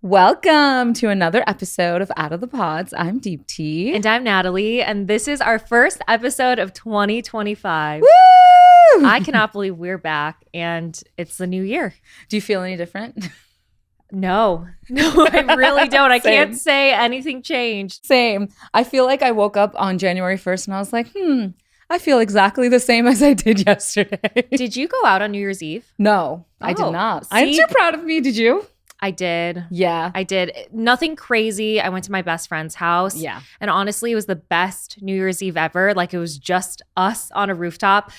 Welcome to another episode of Out of the Pods. I'm Deep Tea. And I'm Natalie, and this is our first episode of 2025. Woo! I cannot believe we're back, and it's the new year. Do you feel any different? No, I really don't. I can't say anything changed. Same. I feel like I woke up on January 1st and I was like, I feel exactly the same as I did yesterday. Did you go out on New Year's Eve? No, I did not. I'm see? too proud of me. Did you? I did. Yeah. I did. Nothing crazy. I went to my best friend's house. Yeah. And honestly, it was the best New Year's Eve ever. Like, it was just us on a rooftop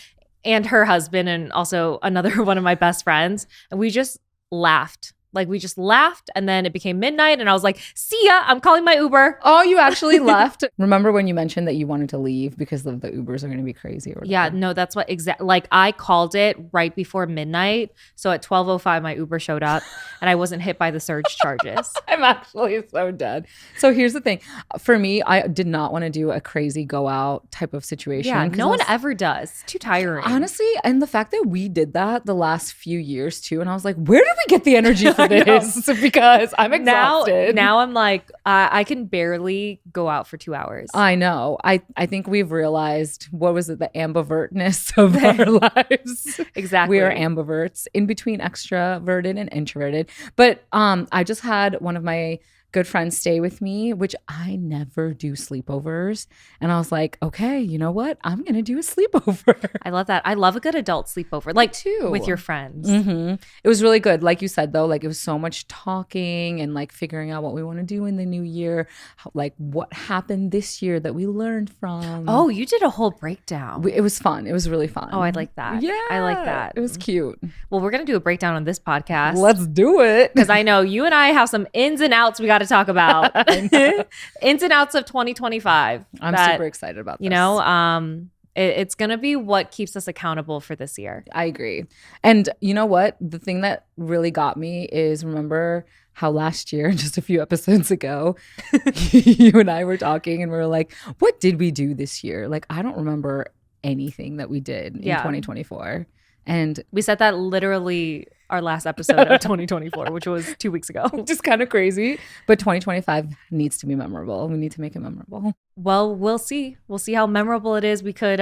and her husband and also another one of my best friends. And we just laughed. Like, we just laughed, and then it became midnight, and I was like, see ya, I'm calling my Uber. Oh, you actually left? Remember when you mentioned that you wanted to leave because the Ubers are going to be crazy? Or yeah, no, that's what exactly. Like, I called it right before midnight. So at 12:05, my Uber showed up, and I wasn't hit by the surge charges. I'm actually so dead. So here's the thing. For me, I did not want to do a crazy go out type of situation. Yeah, no one ever does. It's too tiring. Honestly, and the fact that we did that the last few years too, and I was like, where did we get the energy for this? Because I'm exhausted. Now I'm like, I can barely go out for 2 hours. I know. I think we've realized, what was it, the ambivertness of our lives. Exactly. We are ambiverts, in between extroverted and introverted. But I just had one of my good friends stay with me, which I never do sleepovers. And I was like, okay, you know what? I'm going to do a sleepover. I love that. I love a good adult sleepover, like too, with your friends. Mm-hmm. It was really good. Like you said, though, like it was so much talking and like figuring out what we want to do in the new year, like what happened this year that we learned from. Oh, you did a whole breakdown. It was fun. It was really fun. Oh, I like that. Yeah. I like that. It was cute. Well, we're going to do a breakdown on this podcast. Let's do it. Because I know you and I have some ins and outs we got to talk about. Ins and outs of 2025. I'm super excited about this. You know, it's going to be what keeps us accountable for this year. I agree. And you know what? The thing that really got me is, remember how last year, just a few episodes ago, you and I were talking and we were like, what did we do this year? Like, I don't remember anything that we did in 2024. And we said that literally our last episode of 2024, which was 2 weeks ago. Just kind of crazy. But 2025 needs to be memorable. We need to make it memorable. Well, we'll see. We'll see how memorable it is. We could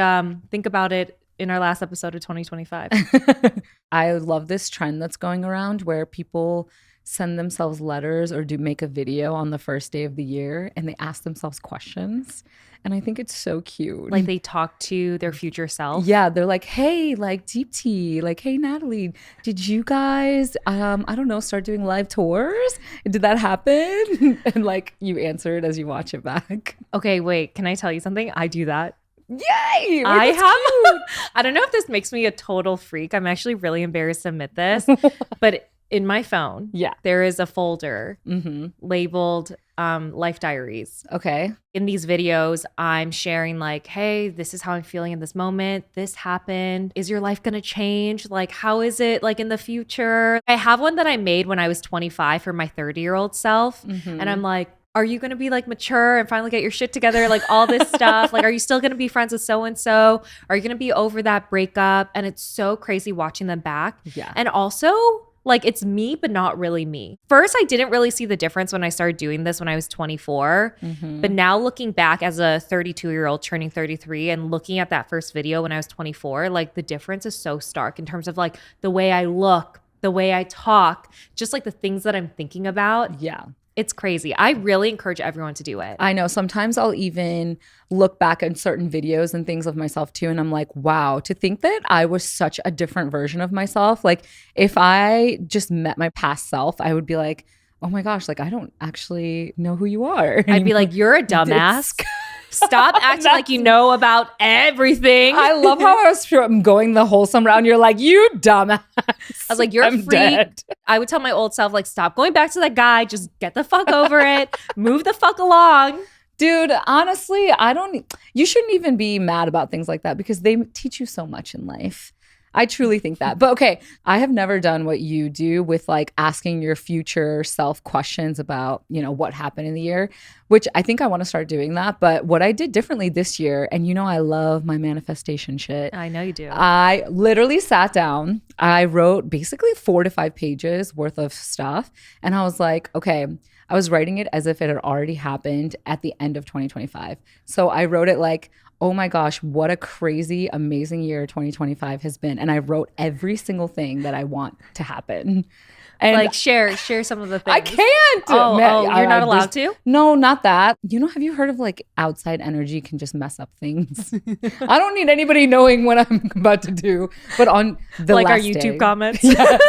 think about it in our last episode of 2025. I love this trend that's going around where people send themselves letters or make a video on the first day of the year and they ask themselves questions. And I think it's so cute. Like they talk to their future self. Yeah, they're like, hey, like Deep Tea, like, hey, Natalie, did you guys, I don't know, start doing live tours? Did that happen? And like you answer it as you watch it back. Okay, wait, can I tell you something? I do that. Yay! I have. I don't know if this makes me a total freak. I'm actually really embarrassed to admit this, but in my phone, there is a folder labeled Life Diaries. Okay. In these videos, I'm sharing like, hey, this is how I'm feeling in this moment. This happened. Is your life going to change? Like, how is it like in the future? I have one that I made when I was 25 for my 30-year-old self. And I'm like, are you going to be like mature and finally get your shit together? Like all this stuff. Like, are you still going to be friends with so-and-so? Are you going to be over that breakup? And it's so crazy watching them back. Yeah. And also, like, it's me, but not really me. First, I didn't really see the difference when I started doing this when I was 24. But now looking back as a 32-year-old turning 33 and looking at that first video when I was 24, like the difference is so stark in terms of like the way I look, the way I talk, just like the things that I'm thinking about. Yeah. It's crazy. I really encourage everyone to do it. I know. Sometimes I'll even look back at certain videos and things of myself too. And I'm like, wow, to think that I was such a different version of myself. Like if I just met my past self, I would be like, oh my gosh, like I don't actually know who you are. I'd be like, you're a dumbass. Stop acting like you know about everything. I love how I was going the wholesome round. You're like, you dumbass. I was like, you're a freak. Dead. I would tell my old self, like, stop going back to that guy. Just get the fuck over it. Move the fuck along. Dude, honestly, you shouldn't even be mad about things like that because they teach you so much in life. I truly think that. But okay, I have never done what you do with like asking your future self questions about, what happened in the year, which I think I want to start doing that. But what I did differently this year, and I love my manifestation shit. I know you do. I literally sat down, I wrote basically 4 to 5 pages worth of stuff. And I was like, okay, I was writing it as if it had already happened at the end of 2025. So I wrote it like, oh my gosh, what a crazy, amazing year 2025 has been. And I wrote every single thing that I want to happen. And like share some of the things. I can't. Oh, you're not allowed to? No, not that. Have you heard of like outside energy can just mess up things? I don't need anybody knowing what I'm about to do. But on the like last our YouTube day, comments. yes.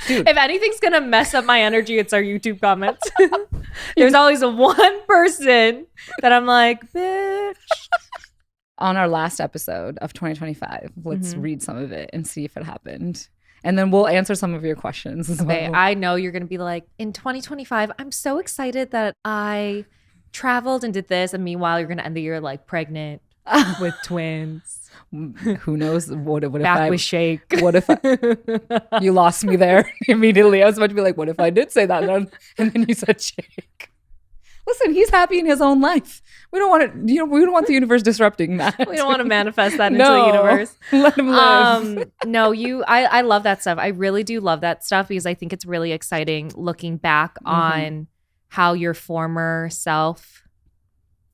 Dude. If anything's gonna mess up my energy, it's our YouTube comments. There's always one person that I'm like, bitch. On our last episode of 2025, let's read some of it and see if it happened. And then we'll answer some of your questions as okay, well. I know you're going to be like, in 2025, I'm so excited that I traveled and did this. And meanwhile, you're going to end the year like pregnant with twins. Who knows? What if Back with Shake. What if you lost me there immediately? I was about to be like, what if I did say that? And then you said Shake. Listen, he's happy in his own life. We don't want it. We don't want the universe disrupting that. We don't want to manifest that into the universe. Let him live. No, I love that stuff. I really do love that stuff because I think it's really exciting looking back on how your former self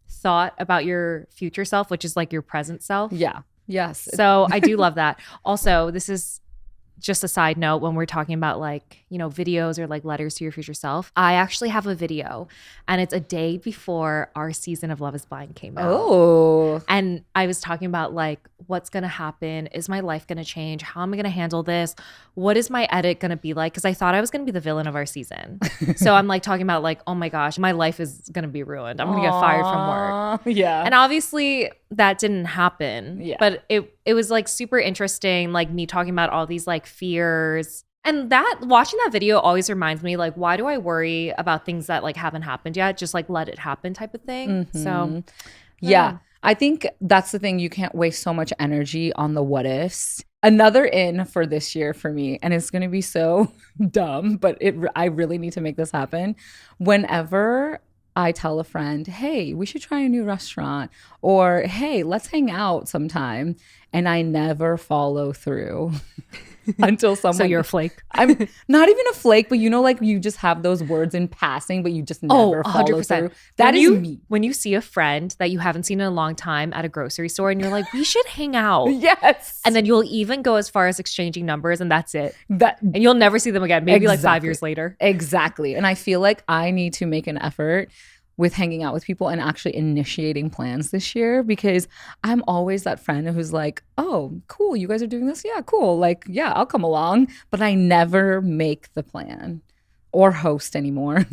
thought about your future self, which is like your present self. Yeah. Yes. So I do love that. Also, this is just a side note when we're talking about like, videos or like letters to your future self. I actually have a video and it's a day before our season of Love is Blind came out. Oh. And I was talking about like, what's going to happen? Is my life going to change? How am I going to handle this? What is my edit going to be like? Because I thought I was going to be the villain of our season. So I'm like talking about like, oh my gosh, my life is going to be ruined. I'm going to get fired from work. Yeah. And obviously that didn't happen. Yeah. But it was like super interesting, like me talking about all these like fears. And that watching that video always reminds me like, why do I worry about things that like haven't happened yet? Just like let it happen type of thing. So yeah. I think that's the thing. You can't waste so much energy on the what ifs. Another in for this year for me, and it's going to be so dumb, but I really need to make this happen. Whenever I tell a friend, hey, we should try a new restaurant, or hey, let's hang out sometime, and I never follow through until someone. So you're a flake. I'm not even a flake, but like you just have those words in passing, but you just never follow through. That is me. When you see a friend that you haven't seen in a long time at a grocery store and you're like, we should hang out. Yes. And then you'll even go as far as exchanging numbers and that's it. And you'll never see them again. Maybe like 5 years later. Exactly. And I feel like I need to make an effort with hanging out with people and actually initiating plans this year, because I'm always that friend who's like, oh, cool, you guys are doing this? Yeah, cool. Like, yeah, I'll come along. But I never make the plan or host anymore.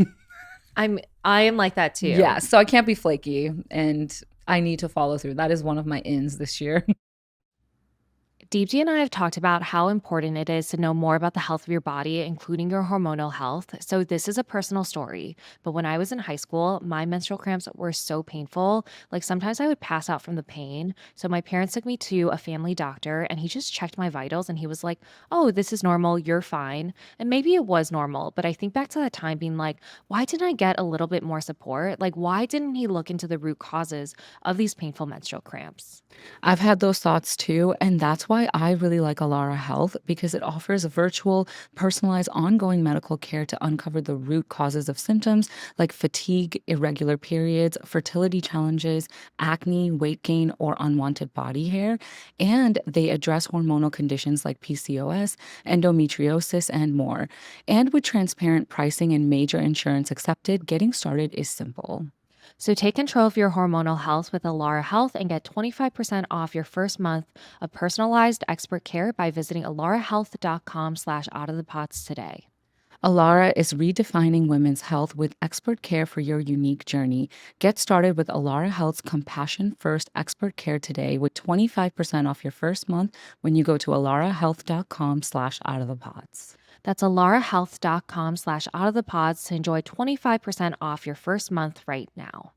I am like that too. Yeah, so I can't be flaky and I need to follow through. That is one of my ins this year. Deepti and I have talked about how important it is to know more about the health of your body, including your hormonal health. So this is a personal story. But when I was in high school, my menstrual cramps were so painful. Like sometimes I would pass out from the pain. So my parents took me to a family doctor and he just checked my vitals and he was like, oh, this is normal. You're fine. And maybe it was normal. But I think back to that time being like, why didn't I get a little bit more support? Like, why didn't he look into the root causes of these painful menstrual cramps? I've had those thoughts too. And that's why I really like Alara Health, because it offers a virtual, personalized, ongoing medical care to uncover the root causes of symptoms like fatigue, irregular periods, fertility challenges, acne, weight gain, or unwanted body hair. And they address hormonal conditions like PCOS, endometriosis, and more. And with transparent pricing and major insurance accepted, getting started is simple. So take control of your hormonal health with Alara Health and get 25% off your first month of personalized expert care by visiting alarahealth.com/outofthepots today. Alara is redefining women's health with expert care for your unique journey. Get started with Alara Health's Compassion First Expert Care today with 25% off your first month when you go to alarahealth.com/outofthepots. That's alarahealth.com/outofthepods to enjoy 25% off your first month right now.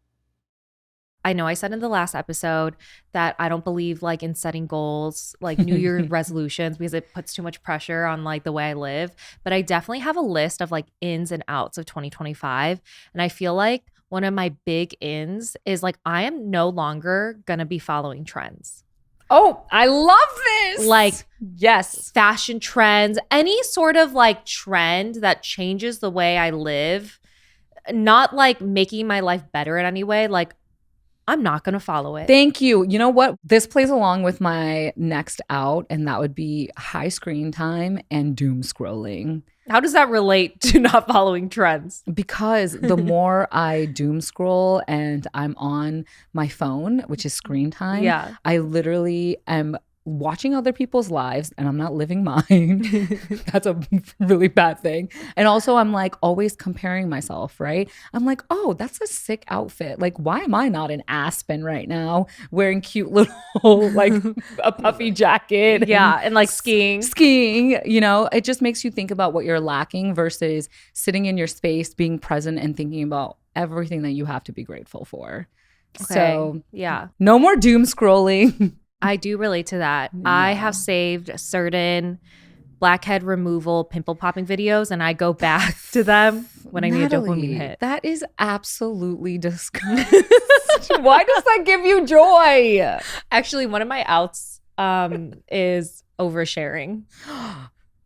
I know I said in the last episode that I don't believe like in setting goals, like New Year resolutions, because it puts too much pressure on like the way I live. But I definitely have a list of like ins and outs of 2025. And I feel like one of my big ins is like I am no longer gonna be following trends. Oh, I love this. Like, yes, fashion trends, any sort of like trend that changes the way I live, not like making my life better in any way. Like, I'm not going to follow it. Thank you. You know what? This plays along with my next out, and that would be high screen time and doom scrolling. How does that relate to not following trends? Because the more I doom scroll and I'm on my phone, which is screen time, I literally am watching other people's lives and I'm not living mine. That's a really bad thing. And also I'm like always comparing myself, right? I'm like, oh, that's a sick outfit. Like, why am I not in Aspen right now wearing cute little like a puffy jacket? And like skiing. You know, it just makes you think about what you're lacking versus sitting in your space, being present and thinking about everything that you have to be grateful for. Okay. So no more doom scrolling. I do relate to that. Yeah. I have saved certain blackhead removal, pimple popping videos, and I go back to them when I need a dopamine hit. That is absolutely disgusting. Why does that give you joy? Actually, one of my outs is oversharing.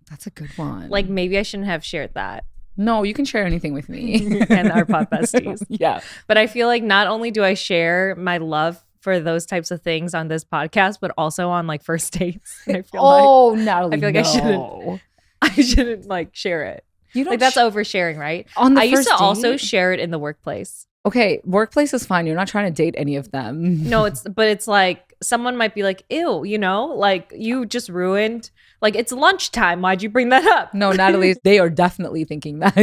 That's a good one. Like, maybe I shouldn't have shared that. No, you can share anything with me. And our pod besties. Yeah. But I feel like not only do I share my love for those types of things on this podcast, but also on like first dates. I feel Natalie, I feel like I shouldn't like share it. You don't like that's oversharing, right? On the I used to date? also share it in the workplace. Okay, workplace is fine. You're not trying to date any of them. No, it's like someone might be like, ew, you know, like you just ruined, like it's lunchtime. Why'd you bring that up? No, Natalie, they are definitely thinking that.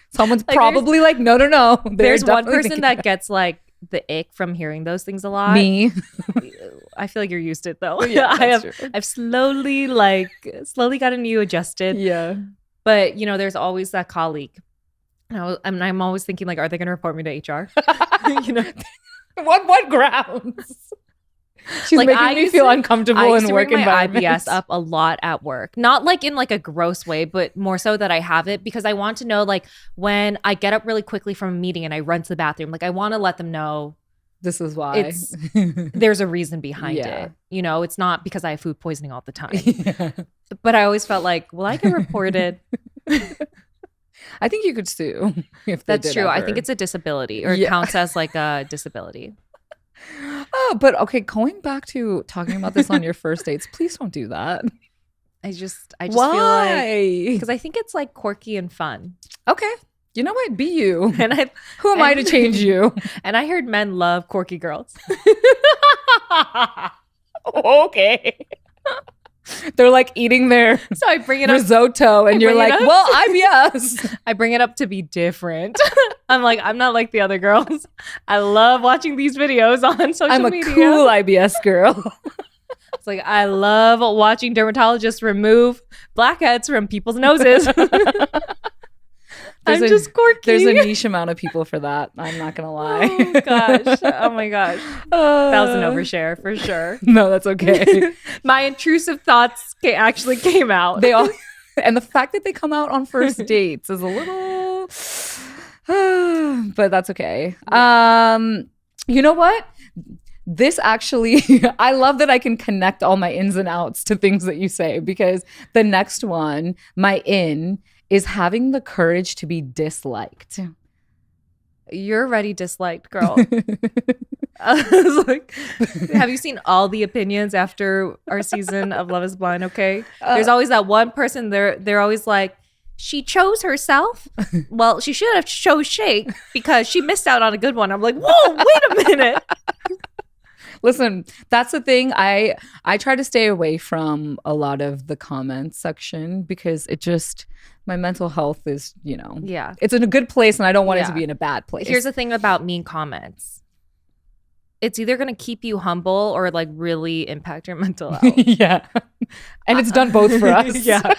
Someone's like probably like, no. There's one person that gets like the ick from hearing those things a lot. Me. I feel like you're used to it though. Yeah, I've slowly gotten you adjusted. Yeah. But you know, there's always that colleague. I'm always thinking like, are they going to report me to HR? You know, what grounds? She's like, making me feel uncomfortable in work environments. I used to bring my IBS up a lot at work, not like in like a gross way, but more so that I have it because I want to know like when I get up really quickly from a meeting and I run to the bathroom, like I want to let them know this is why there's a reason behind it. You know, it's not because I have food poisoning all the time. But I always felt like, will I get reported? I think you could sue if that's true. Ever. I think it's a disability or it counts as like a disability. Oh, but okay, going back to talking about this on your first dates, please don't do that. I just Why? feel like because I think it's like quirky and fun. Okay. You know what? Be you. And who am I to change you? And I heard men love quirky girls. Okay. They're like eating their so I bring it risotto and you're like, well, IBS. I bring it up to be different. I'm like, I'm not like the other girls. I love watching these videos on social media. I'm a cool IBS girl. It's like, I love watching dermatologists remove blackheads from people's noses. I'm just quirky. There's a niche amount of people for that. I'm not going to lie. Oh, gosh. Oh, my gosh. That was an overshare for sure. No, that's okay. My intrusive thoughts actually came out. They all, and the fact that they come out on first dates is a little, but that's okay. You know what? This actually, I love that I can connect all my ins and outs to things that you say because the next one, my in, is having the courage to be disliked. You're already disliked, girl. I was like, have you seen all the opinions after our season of Love is Blind? Okay. There's always that one person they're always like, she chose herself. Well, she should have chose Shake because she missed out on a good one. I'm like, whoa, wait a minute. Listen, that's the thing. I try to stay away from a lot of the comments section because it just, my mental health is, you know, it's in a good place and I don't want it to be in a bad place. Here's the thing about mean comments. It's either going to keep you humble or like really impact your mental health. Yeah. And it's done both for us. Yeah.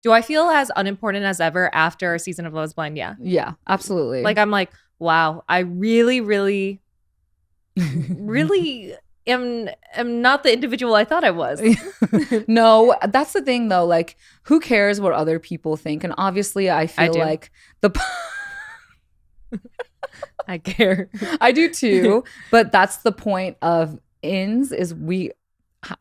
Do I feel as unimportant as ever after our season of Love is Blind? Yeah. Yeah, absolutely. Like, I'm like, wow, I really, really really am not the individual I thought I was. No, that's the thing though. Like, who cares what other people think? And obviously, I feel do. like the I care. I do too. But that's the point of ins is we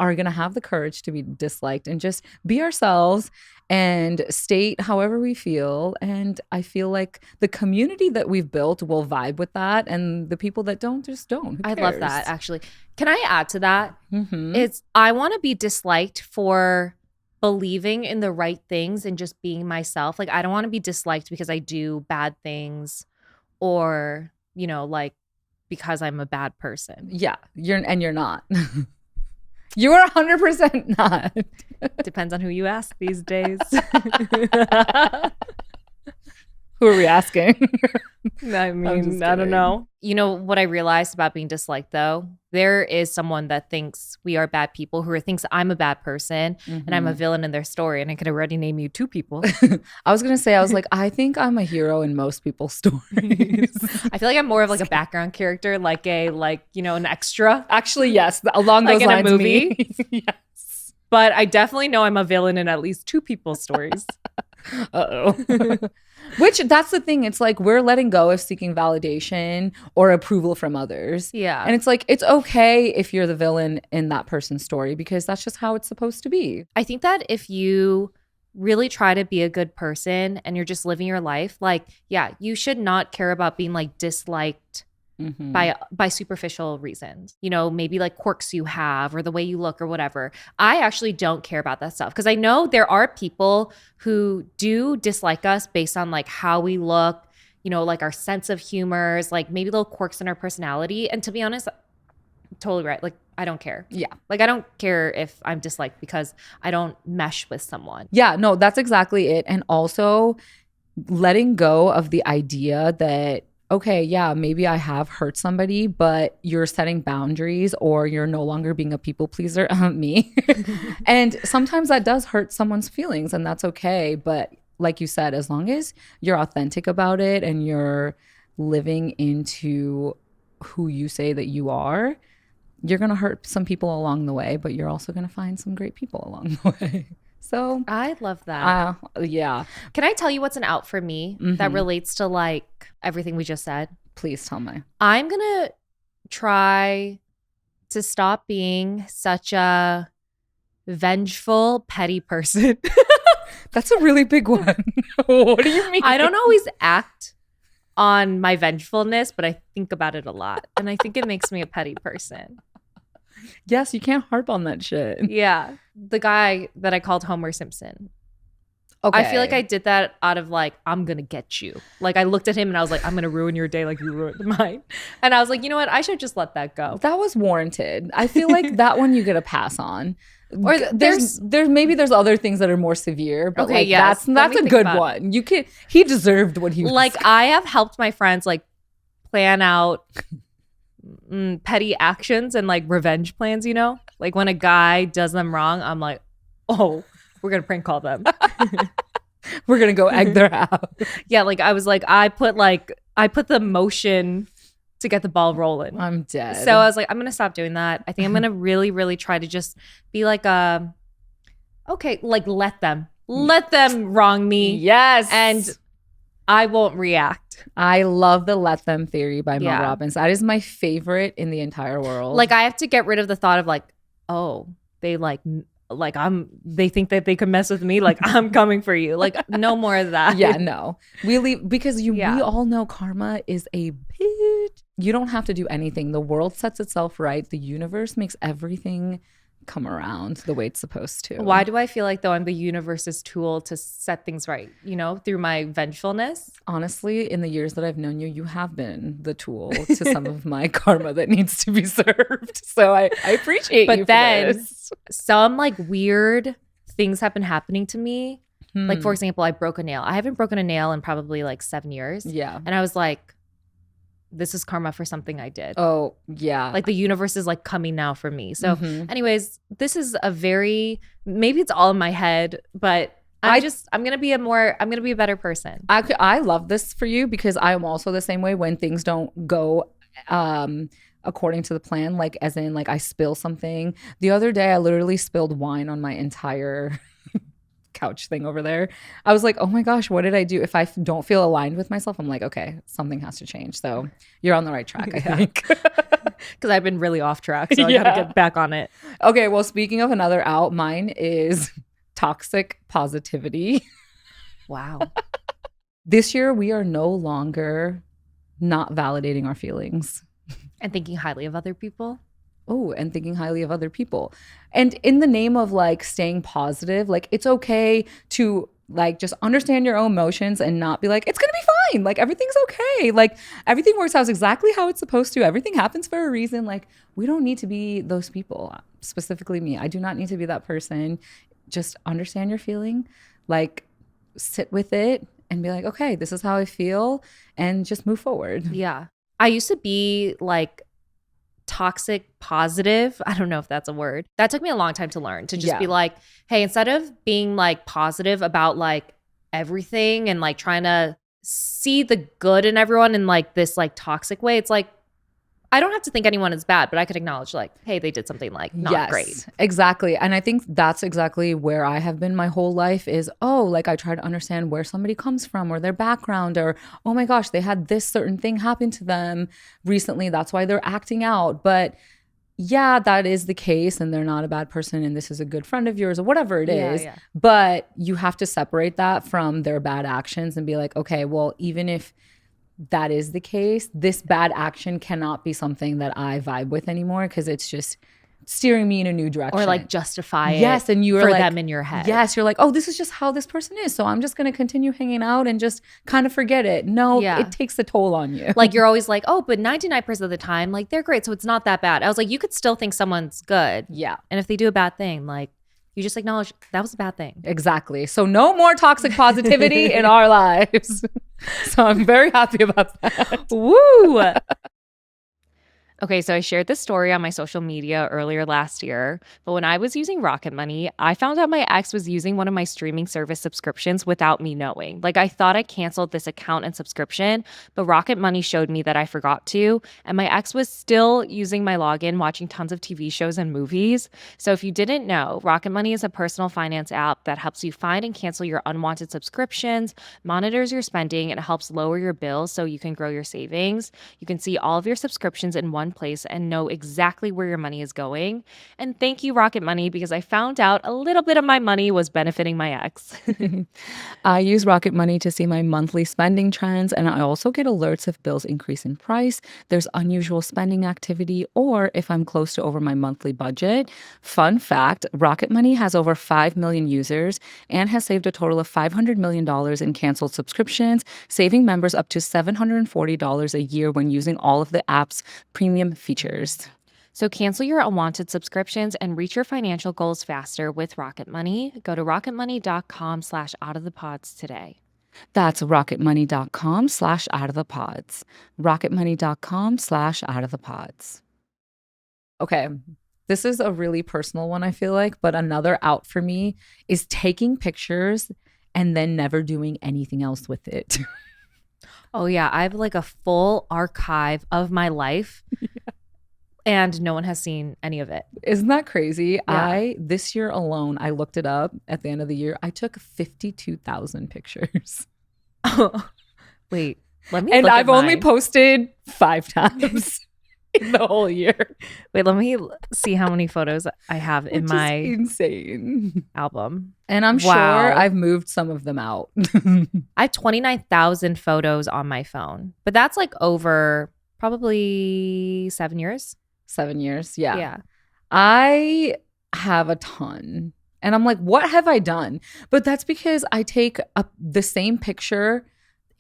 are going to have the courage to be disliked and just be ourselves and state however we feel. And I feel like the community that we've built will vibe with that. And the people that don't just don't. Who I cares? love that, actually. Can I add to that? Mm-hmm. I want to be disliked for believing in the right things and just being myself. Like, I don't want to be disliked because I do bad things or, you know, like because I'm a bad person. Yeah, you're not. You are 100% not. Depends on who you ask these days. Who are we asking? I mean, I don't know. You know what I realized about being disliked, though? There is someone that thinks we are bad people who thinks I'm a bad person and I'm a villain in their story. And I can already name you 2 people. I was going to say, I was like, I think I'm a hero in most people's stories. I feel like I'm more of like a background character, like an extra. Actually, yes. Along those like in lines, a movie. Yes. But I definitely know I'm a villain in at least 2 people's stories. Uh-oh. Which, that's the thing. It's like we're letting go of seeking validation or approval from others. Yeah. And it's like, it's okay if you're the villain in that person's story because that's just how it's supposed to be. I think that if you really try to be a good person and you're just living your life, like, yeah, you should not care about being like disliked by superficial reasons, you know, maybe like quirks you have or the way you look or whatever. I actually don't care about that stuff because I know there are people who do dislike us based on like how we look, you know, like our sense of humors, like maybe little quirks in our personality. And to be honest, totally right. Like, I don't care. Yeah. Like, I don't care if I'm disliked because I don't mesh with someone. Yeah, no, that's exactly it. And also letting go of the idea that, okay, yeah, maybe I have hurt somebody, but you're setting boundaries or you're no longer being a people pleaser. Me. And sometimes that does hurt someone's feelings and that's okay. But like you said, as long as you're authentic about it and you're living into who you say that you are, you're going to hurt some people along the way, but you're also going to find some great people along the way. So I love that. Yeah. Can I tell you what's an out for me that relates to like everything we just said? Please tell me. I'm going to try to stop being such a vengeful, petty person. That's a really big one. What do you mean? I don't always act on my vengefulness, but I think about it a lot. And I think it makes me a petty person. Yes, you can't harp on that shit. Yeah. The guy that I called Homer Simpson. Okay. I feel like I did that out of like, I'm going to get you. Like I looked at him and I was like, I'm going to ruin your day like you ruined mine. And I was like, you know what? I should just let that go. That was warranted. I feel like that one you get a pass on. Or there's other things that are more severe, but okay, like yes. that's a good one. You can he deserved what he was. Like I have helped my friends like plan out petty actions and like revenge plans, you know? Like when a guy does them wrong, I'm like, oh, we're going to prank call them. We're going to go egg their house. Yeah, like I was like, I put the motion to get the ball rolling. I'm dead. So I was like, I'm going to stop doing that. I think I'm going to really, really try to just be like, okay, like let them wrong me. Yes. And I won't react. I love the let them theory by Mel Robbins. That is my favorite in the entire world. Like I have to get rid of the thought of like, oh, they they think that they could mess with me. Like I'm coming for you. Like no more of that. Yeah, no. We leave because we all know karma is a bitch. You don't have to do anything. The world sets itself right. The universe makes everything come around the way it's supposed to. Why do I feel like though I'm the universe's tool to set things right, you know, through my vengefulness? Honestly, in the years that I've known you, you have been the tool to some of my karma that needs to be served. So I appreciate you for this. Some like weird things have been happening to me. Like for example, I broke a nail. I haven't broken a nail in probably like 7 years. Yeah. And I was like, this is karma for something I did. Oh, yeah. Like the universe is like coming now for me. So anyways, this is maybe it's all in my head, but I'm going to be a better person. I love this for you because I am also the same way when things don't go according to the plan, like as in like I spill something. The other day I literally spilled wine on my entire couch thing over there. I was like, oh my gosh, what did I do? If I don't feel aligned with myself, I'm like, okay, something has to change. So you're on the right track, I think. Because I've been really off track, so I gotta get back on it. Okay, well, speaking of another out, mine is toxic positivity. Wow. This year, we are no longer not validating our feelings. And thinking highly of other people. Oh, and thinking highly of other people. And in the name of like staying positive, like it's okay to like just understand your own emotions and not be like, it's gonna be fine. Like everything's okay. Like everything works out exactly how it's supposed to. Everything happens for a reason. Like we don't need to be those people, specifically me. I do not need to be that person. Just understand your feeling, like sit with it and be like, okay, this is how I feel, and just move forward. Yeah. I used to be like toxic positive. I don't know if that's a word. That took me a long time to learn, to just be like, hey, instead of being like positive about like everything and like trying to see the good in everyone in like this like toxic way, it's like, I don't have to think anyone is bad, but I could acknowledge like, hey, they did something like not great. Exactly. And I think that's exactly where I have been my whole life is, oh, like I try to understand where somebody comes from or their background, or, oh my gosh, they had this certain thing happen to them recently. That's why they're acting out. But yeah, that is the case, and they're not a bad person, and this is a good friend of yours or whatever it is. Yeah. But you have to separate that from their bad actions and be like, okay, well, even if that is the case, this bad action cannot be something that I vibe with anymore, because it's just steering me in a new direction. Or like justify it and you for like, them in your head. Yes, you're like, oh, this is just how this person is, so I'm just going to continue hanging out and just kind of forget it. No, it takes a toll on you. Like you're always like, oh, but 99% of the time, like they're great, so it's not that bad. I was like, you could still think someone's good. Yeah. And if they do a bad thing, like you just acknowledge that was a bad thing. Exactly. So no more toxic positivity in our lives. So I'm very happy about that. Woo! Okay, so I shared this story on my social media earlier last year, but when I was using Rocket Money, I found out my ex was using one of my streaming service subscriptions without me knowing. Like I thought I canceled this account and subscription, but Rocket Money showed me that I forgot to, and my ex was still using my login, watching tons of TV shows and movies. So if you didn't know, Rocket Money is a personal finance app that helps you find and cancel your unwanted subscriptions, monitors your spending, and helps lower your bills so you can grow your savings. You can see all of your subscriptions in one place and know exactly where your money is going. And thank you, Rocket Money, because I found out a little bit of my money was benefiting my ex. I use Rocket Money to see my monthly spending trends, and I also get alerts if bills increase in price, there's unusual spending activity, or if I'm close to over my monthly budget. Fun fact, Rocket Money has over 5 million users and has saved a total of $500 million in canceled subscriptions, saving members up to $740 a year when using all of the app's premium features. So cancel your unwanted subscriptions and reach your financial goals faster with Rocket Money. Go to rocketmoney.com/outofthepods today. That's rocketmoney.com/outofthepods. rocketmoney.com/outofthepods. Okay, this is a really personal one, I feel like, but another out for me is taking pictures and then never doing anything else with it. Oh yeah, I have like a full archive of my life. And no one has seen any of it. Isn't that crazy? Yeah. This year alone, I looked it up at the end of the year. I took 52,000 pictures. Wait, let me and look I've at only mine. posted 5 times in the whole year. Wait, let me see how many photos I have in my insane album. And I'm sure I've moved some of them out. I have 29,000 photos on my phone, but that's like over probably 7 years. 7 years. Yeah. Yeah. I have a ton. And I'm like, what have I done? But that's because I take the same picture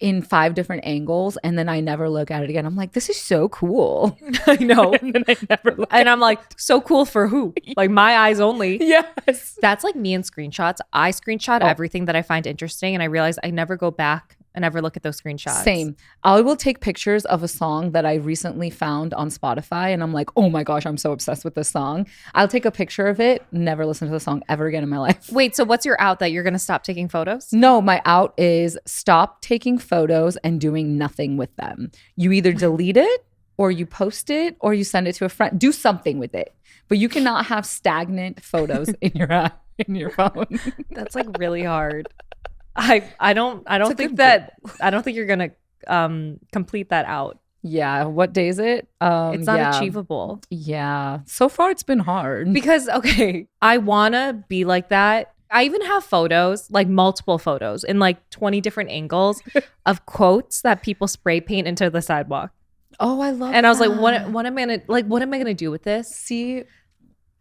in 5 different angles and then I never look at it again. I'm like, this is so cool. I know. And then I never look and I'm like, so cool for who? Like my eyes only. Yes. That's like me in screenshots. I screenshot everything that I find interesting, and I realize I never go back and never look at those screenshots. Same. I will take pictures of a song that I recently found on Spotify and I'm like, oh my gosh, I'm so obsessed with this song. I'll take a picture of it, never listen to the song ever again in my life. Wait, so what's your out that you're going to stop taking photos? No, my out is stop taking photos and doing nothing with them. You either delete it or you post it or you send it to a friend. Do something with it. But you cannot have stagnant photos in your phone. That's like really hard. I don't think you're gonna complete that out. Yeah. What day is it? It's not achievable. Yeah. So far it's been hard. Because I wanna be like that. I even have photos, like multiple photos in like 20 different angles of quotes that people spray paint into the sidewalk. Oh, I love And I was that. like, what am I gonna do with this? See,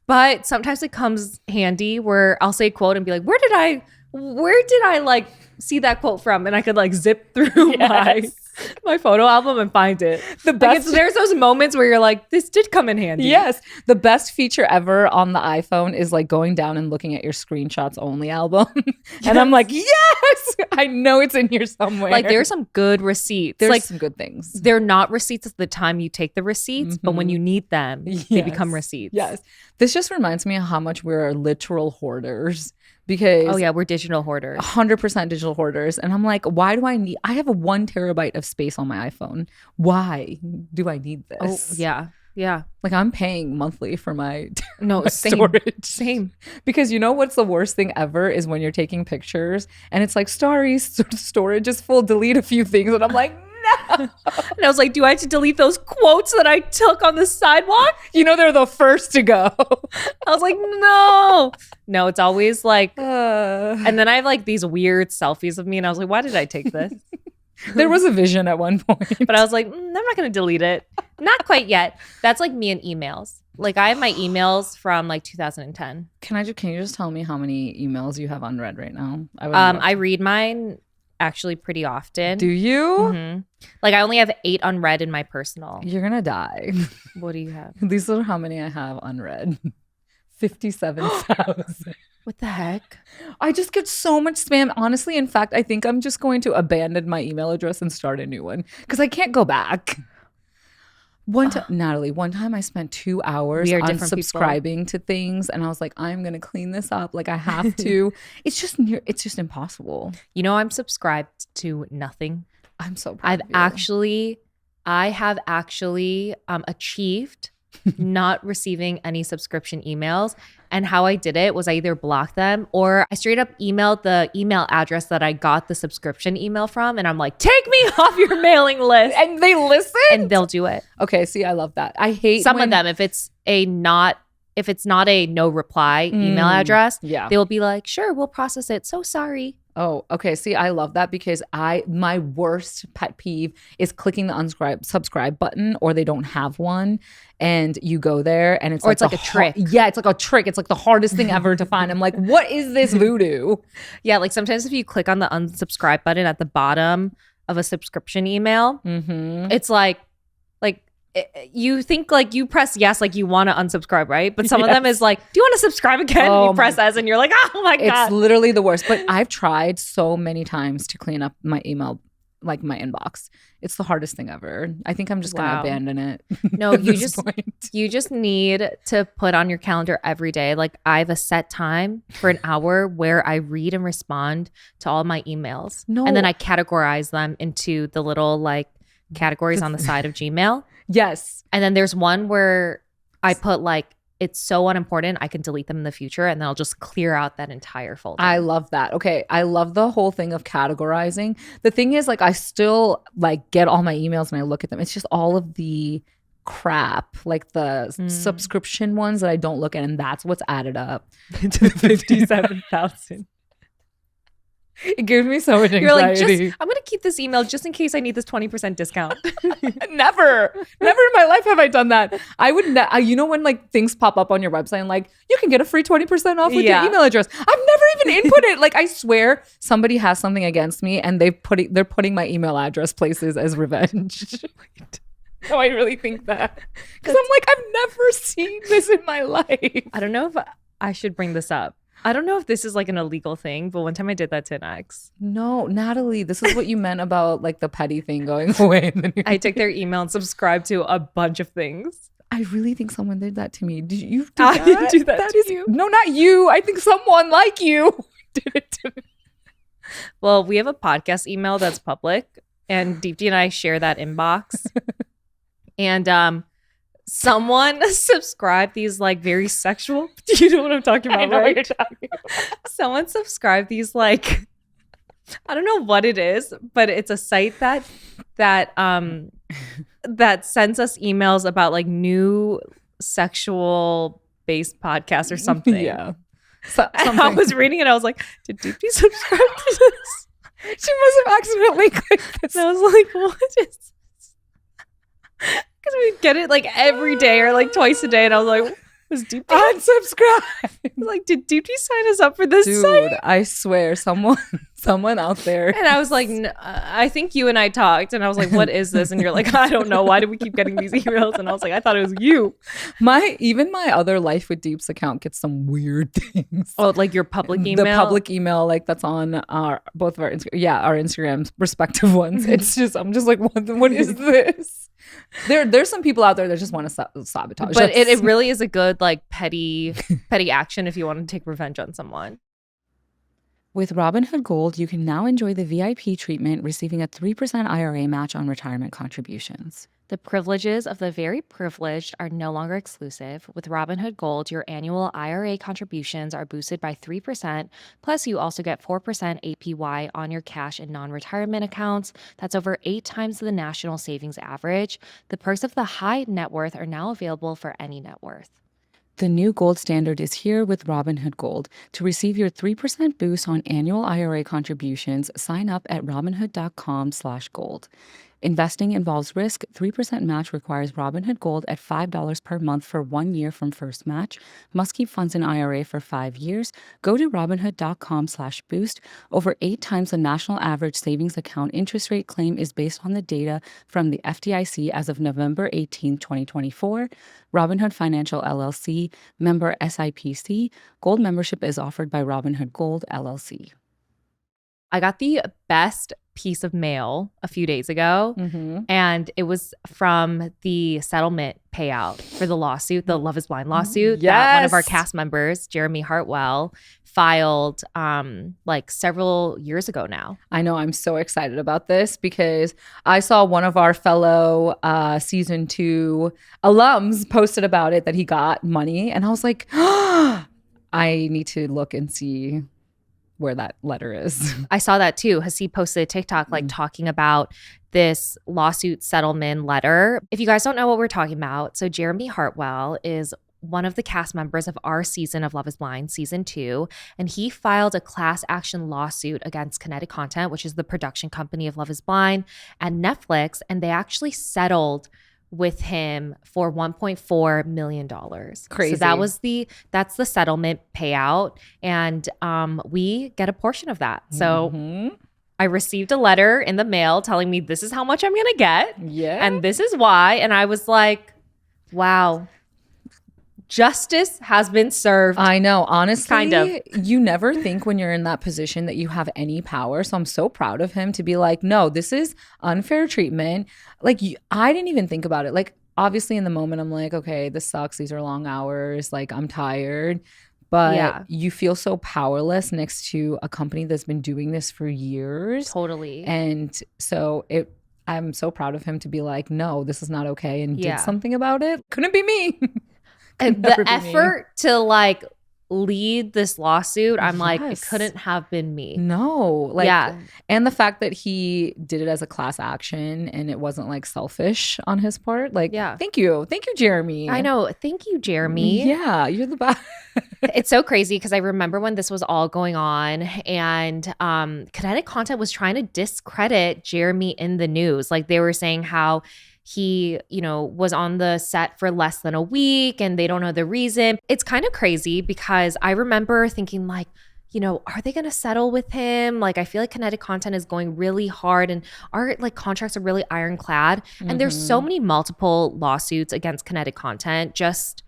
but sometimes it comes handy where I'll say a quote and be like, where did I like see that quote from? And I could like zip through my photo album and find it. The best. There's those moments where you're like, this did come in handy. Yes. The best feature ever on the iPhone is like going down and looking at your screenshots only album. And I'm like, yes, I know it's in here somewhere. Like there's some good receipts. There's like some good things. They're not receipts at the time you take the receipts, but when you need them, they become receipts. Yes. This just reminds me of how much we're literal hoarders. Because we're digital hoarders. 100% digital hoarders. And I'm like, why do I have a 1 terabyte of space on my iPhone. Why do I need this? Oh, yeah. Yeah. Like I'm paying monthly for my, my storage. Same. Because you know what's the worst thing ever is when you're taking pictures and it's like, sorry, storage is full, delete a few things. And I'm like, no. And I was like, do I have to delete those quotes that I took on the sidewalk? You know, they're the first to go. I was like, no, it's always like, and then I have like these weird selfies of me. And I was like, why did I take this? There was a vision at one point. But I was like, I'm not going to delete it. Not quite yet. That's like me and emails. Like I have my emails from like 2010. Can you just tell me how many emails you have unread right now? I read mine actually pretty often. Do you? Mm-hmm. Like I only have 8 unread in my personal. You're gonna die. What do you have? These are how many I have unread. 57,000. What the heck? I just get so much spam. Honestly, in fact, I think I'm just going to abandon my email address and start a new one because I can't go back. Natalie, one time I spent 2 hours unsubscribing to things and I was like, I'm going to clean this up. Like I have to. It's just impossible. You know, I'm subscribed to nothing. I'm so proud of you. I have actually achieved not receiving any subscription emails. And how I did it was I either blocked them or I straight up emailed the email address that I got the subscription email from. And I'm like, take me off your mailing list. And they listen? And they'll do it. Okay, see, I love that. I hate some of them. If it's not a no reply email address, they will be like, sure, we'll process it. So sorry. Oh, okay. See, I love that because my worst pet peeve is clicking the subscribe button or they don't have one and you go there and it's like a trick. Yeah, it's like a trick. It's like the hardest thing ever to find. I'm like, what is this voodoo? Yeah, like sometimes if you click on the unsubscribe button at the bottom of a subscription email, it's like you think like you press yes, like you want to unsubscribe, right? But some of them is like, do you want to subscribe again? And you press yes and you're like, oh my God. It's literally the worst. But I've tried so many times to clean up my email, like my inbox. It's the hardest thing ever. I think I'm just going to abandon it. No, you just need to put on your calendar every day. Like I have a set time for an hour where I read and respond to all my emails. And then I categorize them into the little like categories on the side of Gmail. Yes. And then there's one where I put like, it's so unimportant, I can delete them in the future and then I'll just clear out that entire folder. I love that. Okay. I love the whole thing of categorizing. The thing is like, I still like get all my emails and I look at them. It's just all of the crap, like the subscription ones that I don't look at. And that's what's added up to 57,000. It gives me so much anxiety. You're like, I'm going to keep this email just in case I need this 20% discount. Never in my life have I done that. I would, you know, when like things pop up on your website and like, you can get a free 20% off with your email address. I've never even input it. Like I swear somebody has something against me and they're putting my email address places as revenge. No, I really think that. Because I'm like, I've never seen this in my life. I don't know if I should bring this up. I don't know if this is like an illegal thing, but one time I did that to an ex. No, Natalie, this is what you meant about like the petty thing going away. And then I took their email and subscribed to a bunch of things. I really think someone did that to me. Did you do I that? didn't do that to you. No, not you. I think someone like you did it to me. Well, we have a podcast email that's public and Deepti and I share that inbox. And someone subscribed these like very sexual. You know what I'm talking about, I know right? what you're talking about. Someone subscribed these like I don't know what it is, but it's a site that sends us emails about like new sexual based podcasts or something. Yeah. And I was reading it. I was like, did Deepti subscribe to this? She must have accidentally clicked this. And I was like, what is this? Because we get it like every day or like twice a day. And I was like, was Deepti unsubscribe? like, did Deepti sign us up for this Dude, site? I swear, someone out there. And I was like, I think you and I talked. And I was like, what is this? And you're like, I don't know. Why do we keep getting these emails? And I was like, I thought it was you. Even my other Life with Deeps account gets some weird things. Oh, like your public email? The public email, like that's on our both of our our Instagrams, respective ones. It's just, I'm just like, what is this? There's some people out there that just want to sabotage. But it really is a good like petty action if you want to take revenge on someone. With Robinhood Gold, you can now enjoy the VIP treatment, receiving a 3% IRA match on retirement contributions. The privileges of the very privileged are no longer exclusive. With Robinhood Gold, your annual IRA contributions are boosted by 3%, plus you also get 4% APY on your cash and non-retirement accounts. That's over 8 times the national savings average. The perks of the high net worth are now available for any net worth. The new gold standard is here with Robinhood Gold. To receive your 3% boost on annual IRA contributions, sign up at robinhood.com/gold. Investing involves risk. 3% match requires Robinhood Gold at $5 per month for 1 year from first match. Must keep funds in IRA for 5 years. Go to robinhood.com/boost. Over 8 times the national average savings account interest rate claim is based on the data from the FDIC as of November 18, 2024. Robinhood Financial LLC, member SIPC. Gold membership is offered by Robinhood Gold LLC. I got the best piece of mail a few days ago, and it was from the settlement payout for the lawsuit, the Love is Blind lawsuit that one of our cast members, Jeremy Hartwell, filed like several years ago now. I know, I'm so excited about this because I saw one of our fellow season 2 alums posted about it, that he got money, and I was like, I need to look and see where that letter is. I saw that too. Hasib posted a TikTok like talking about this lawsuit settlement letter. If you guys don't know what we're talking about, so Jeremy Hartwell is one of the cast members of our season of Love is Blind, season 2, and he filed a class action lawsuit against Kinetic Content, which is the production company of Love is Blind, and Netflix, and they actually settled with him for $1.4 million. Crazy. So that's the settlement payout, and we get a portion of that. So I received a letter in the mail telling me this is how much I'm gonna get, and this is why. And I was like, wow, justice has been served. I know, honestly, kind of. You never think when you're in that position that you have any power. So I'm so proud of him to be like, no, this is unfair treatment. Like, I didn't even think about it. Like, obviously in the moment, I'm like, okay, this sucks. These are long hours. Like, I'm tired. But you feel so powerless next to a company that's been doing this for years. Totally. And so I'm so proud of him to be like, no, this is not okay, and did something about it. Couldn't be me. And the effort to like lead this lawsuit, I'm like, it couldn't have been me. No. And the fact that he did it as a class action and it wasn't like selfish on his part. Like, thank you, Jeremy. I know. Thank you, Jeremy. Yeah, you're the best. It's so crazy because I remember when this was all going on, and Kinetic Content was trying to discredit Jeremy in the news. Like, they were saying how he, was on the set for less than a week and they don't know the reason. It's kind of crazy because I remember thinking like, are they going to settle with him? Like, I feel like Kinetic Content is going really hard and our like contracts are really ironclad. And there's so many multiple lawsuits against Kinetic Content just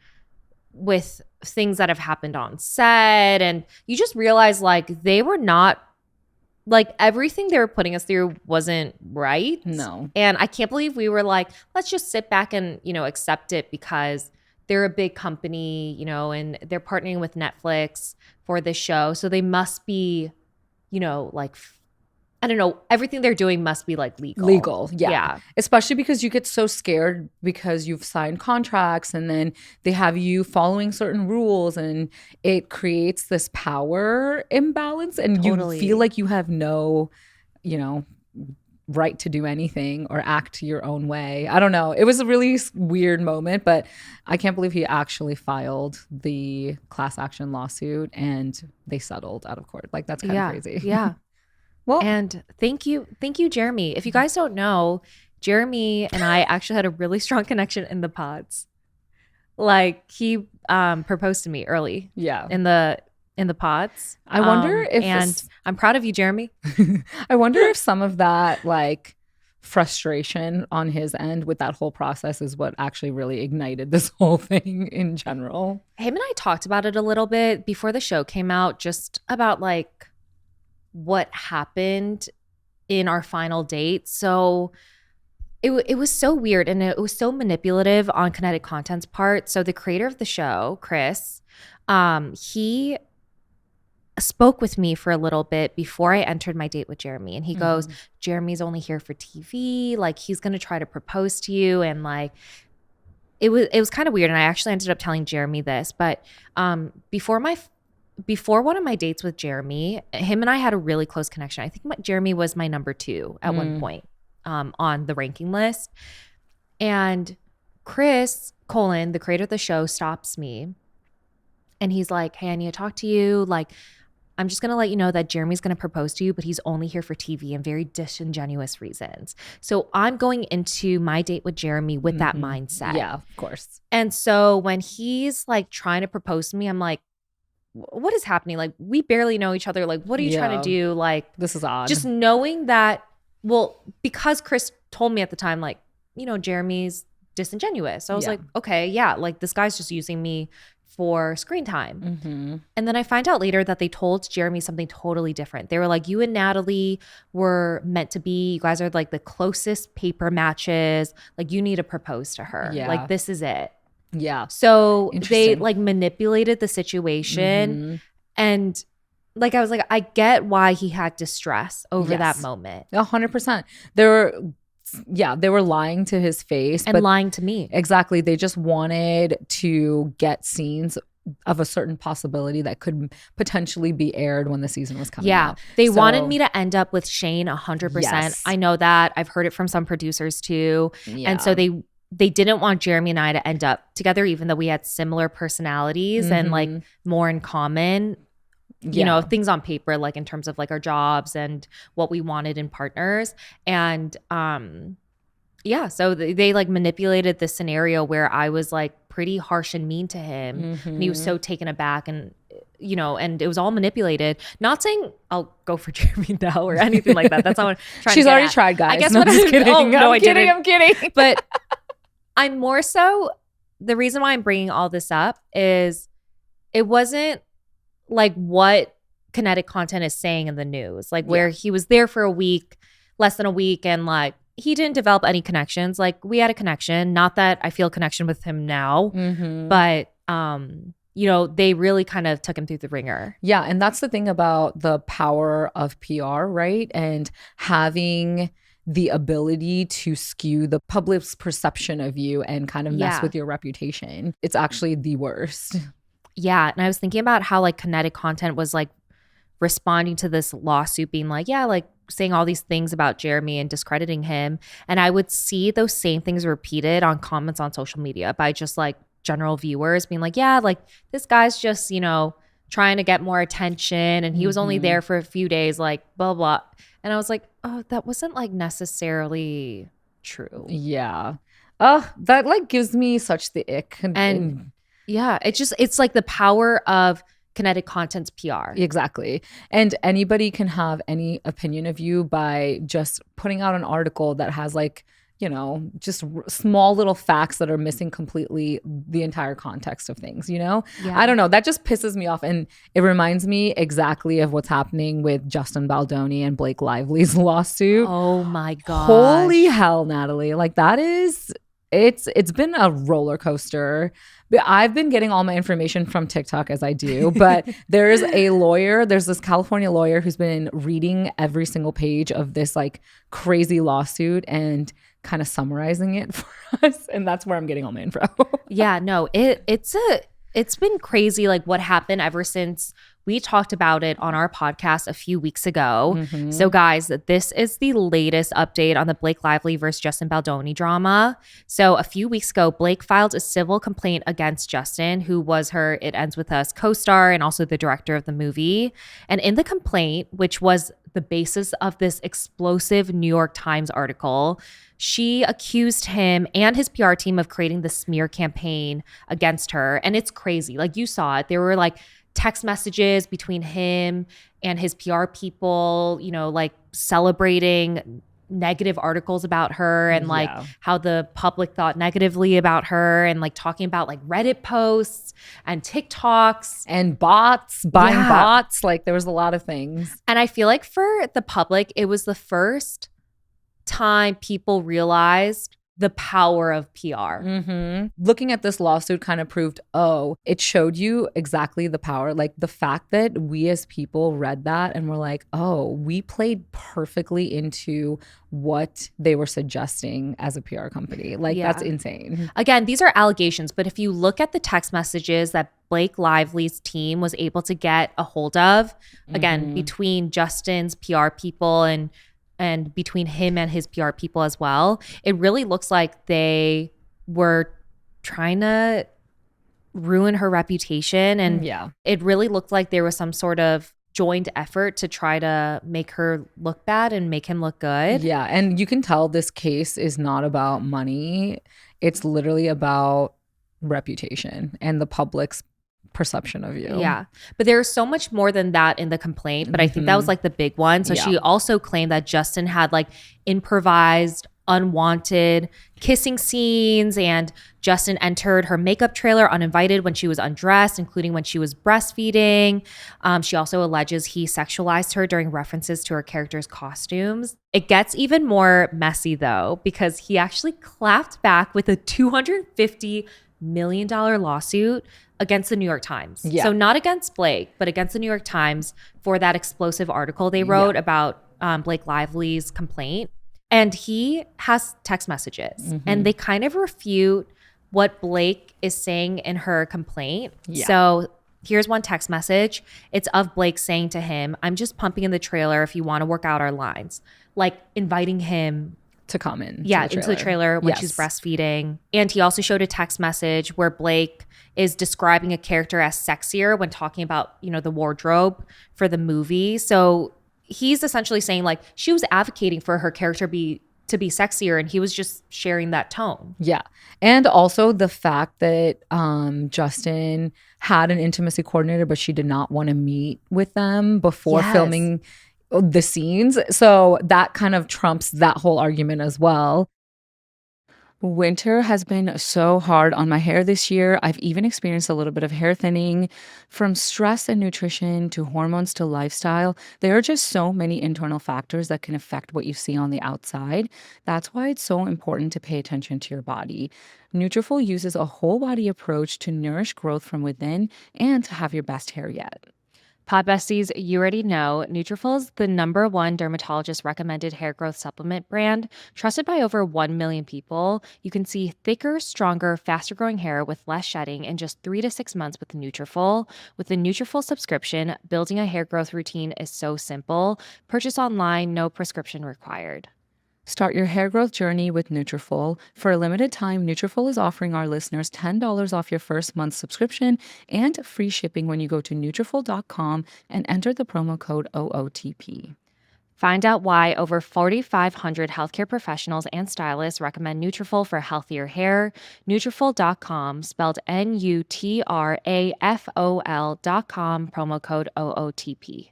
with things that have happened on set. And you just realize like they were not, like, everything they were putting us through wasn't right. No. And I can't believe we were like, let's just sit back and, accept it because they're a big company, and they're partnering with Netflix for this show. So they must be, like I don't know, everything they're doing must be like legal. Legal, yeah. Yeah. Especially because you get so scared because you've signed contracts and then they have you following certain rules and it creates this power imbalance and Totally. you feel like you have no, you know, right to do anything or act your own way. I don't know. It was a really weird moment, but I can't believe he actually filed the class action lawsuit and they settled out of court. Like, that's kind of crazy. Yeah. Well, and thank you, Jeremy. If you guys don't know, Jeremy and I actually had a really strong connection in the pods. Like, he proposed to me early. Yeah. In the pods. I wonder if and I'm proud of you, Jeremy. I wonder if some of that like frustration on his end with that whole process is what actually really ignited this whole thing in general. Him and I talked about it a little bit before the show came out, just about like what happened in our final date. So it was so weird and it was so manipulative on Kinetic Content's part. So the creator of the show, Chris, he spoke with me for a little bit before I entered my date with Jeremy. And he goes, Jeremy's only here for TV. Like, he's going to try to propose to you. And like, it was kind of weird. And I actually ended up telling Jeremy this, but before one of my dates with Jeremy, him and I had a really close connection. I think Jeremy was my number 2 at one point on the ranking list. And Chris Colin, the creator of the show, stops me. And he's like, hey, I need to talk to you. Like, I'm just going to let you know that Jeremy's going to propose to you, but he's only here for TV and very disingenuous reasons. So I'm going into my date with Jeremy with that mindset. Yeah, of course. And so when he's like trying to propose to me, I'm like, what is happening? Like, we barely know each other. Like, what are you trying to do? Like, this is odd. Just knowing that, well, because Chris told me at the time, like, you know, Jeremy's disingenuous. So I was like, okay, yeah, like this guy's just using me for screen time. And then I find out later that they told Jeremy something totally different. They were like, you and Natalie were meant to be, you guys are like the closest paper matches. Like, you need to propose to her. Yeah. Like, this is it. Yeah. So they like manipulated the situation. And like, I was like, I get why he had distress over that moment. 100%. They were lying to his face. And lying to me. Exactly. They just wanted to get scenes of a certain possibility that could potentially be aired when the season was coming out. They wanted me to end up with Shane 100%. Yes. I know that. I've heard it from some producers too. And so they didn't want Jeremy and I to end up together, even though we had similar personalities and like more in common. You know, things on paper, like in terms of like our jobs and what we wanted in partners. And so they like manipulated this scenario where I was like pretty harsh and mean to him. And he was so taken aback and, you know, and it was all manipulated. Not saying I'll go for Jeremy now or anything like that. That's not what I'm trying She's to get already at. tried, guys. I guess no, what I'm just kidding. Oh, no, I'm kidding. I'm kidding. But I'm more so, the reason why I'm bringing all this up is it wasn't like what Kinetic Content is saying in the news, like where he was there for a week, less than a week, and like he didn't develop any connections. Like, we had a connection, not that I feel a connection with him now, but you know, they really kind of took him through the ringer. Yeah, and that's the thing about the power of PR, right? And having the ability to skew the public's perception of you and kind of mess with your reputation. It's actually the worst. Yeah. And I was thinking about how like Kinetic Content was like responding to this lawsuit, being like, yeah, like saying all these things about Jeremy and discrediting him. And I would see those same things repeated on comments on social media by just like general viewers being like, yeah, like this guy's just, you know, trying to get more attention. And he was only there for a few days, like blah, blah. And I was like, oh, that wasn't like necessarily true. Yeah. Oh, that like gives me such the ick. And yeah, it's like the power of Kinetic Content's PR. Exactly. And anybody can have any opinion of you by just putting out an article that has like, you know, just small little facts that are missing completely the entire context of things, you know? Yeah. I don't know. That just pisses me off. And it reminds me exactly of what's happening with Justin Baldoni and Blake Lively's lawsuit. Oh my God. Holy hell, Natalie. Like, that is It's been a roller coaster. But I've been getting all my information from TikTok as I do. But there's this California lawyer who's been reading every single page of this like crazy lawsuit and kind of summarizing it for us. And that's where I'm getting all my info. Yeah, no, it's been crazy like what happened ever since we talked about it on our podcast a few weeks ago. Mm-hmm. So guys, this is the latest update on the Blake Lively versus Justin Baldoni drama. So a few weeks ago, Blake filed a civil complaint against Justin, who was her It Ends With Us co-star and also the director of the movie. And in the complaint, which was the basis of this explosive New York Times article, she accused him and his PR team of creating the smear campaign against her. And it's crazy. Like you saw it. There were like text messages between him and his PR people, you know, like celebrating negative articles about her and like how the public thought negatively about her and like talking about like Reddit posts and TikToks and bots, buying bots. Like there was a lot of things. And I feel like for the public, it was the first time people realized the power of PR. Mm-hmm. Looking at this lawsuit kind of proved, it showed you exactly the power. Like the fact that we as people read that and were like, we played perfectly into what they were suggesting as a PR company. Like that's insane. Again, these are allegations, but if you look at the text messages that Blake Lively's team was able to get a hold of, again, between Justin's PR people and between him and his PR people as well, it really looks like they were trying to ruin her reputation. And it really looked like there was some sort of joint effort to try to make her look bad and make him look good. Yeah, and you can tell this case is not about money. It's literally about reputation and the public's perception of you. Yeah. But there's so much more than that in the complaint, but I think that was like the big one. So she also claimed that Justin had like improvised, unwanted kissing scenes, and Justin entered her makeup trailer uninvited when she was undressed, including when she was breastfeeding. She also alleges he sexualized her during references to her character's costumes. It gets even more messy though, because he actually clapped back with a $250 million lawsuit against the New York Times. Yeah. So not against Blake, but against the New York Times for that explosive article they wrote about Blake Lively's complaint. And he has text messages and they kind of refute what Blake is saying in her complaint. Yeah. So here's one text message. It's of Blake saying to him, "I'm just pumping in the trailer if you want to work out our lines." Like inviting him to come in. Into the trailer when she's breastfeeding. And he also showed a text message where Blake is describing a character as sexier when talking about, you know, the wardrobe for the movie. So he's essentially saying like she was advocating for her character to be sexier, and he was just sharing that tone. Yeah. And also the fact that Justin had an intimacy coordinator, but she did not want to meet with them before filming the scenes. So that kind of trumps that whole argument as well. Winter has been so hard on my hair this year. I've even experienced a little bit of hair thinning. From stress and nutrition to hormones to lifestyle, there are just so many internal factors that can affect what you see on the outside. That's why it's so important to pay attention to your body. Nutrafol uses a whole body approach to nourish growth from within and to have your best hair yet. Pod Besties, you already know Nutrafol is the #1 dermatologist recommended hair growth supplement brand, trusted by over 1 million people. You can see thicker, stronger, faster growing hair with less shedding in just 3 to 6 months with Nutrafol. With the Nutrafol subscription, building a hair growth routine is so simple. Purchase online, no prescription required. Start your hair growth journey with Nutrafol. For a limited time, Nutrafol is offering our listeners $10 off your first month's subscription and free shipping when you go to Nutrafol.com and enter the promo code OOTP. Find out why over 4,500 healthcare professionals and stylists recommend Nutrafol for healthier hair. Nutrafol.com, spelled Nutrafol.com, promo code OOTP.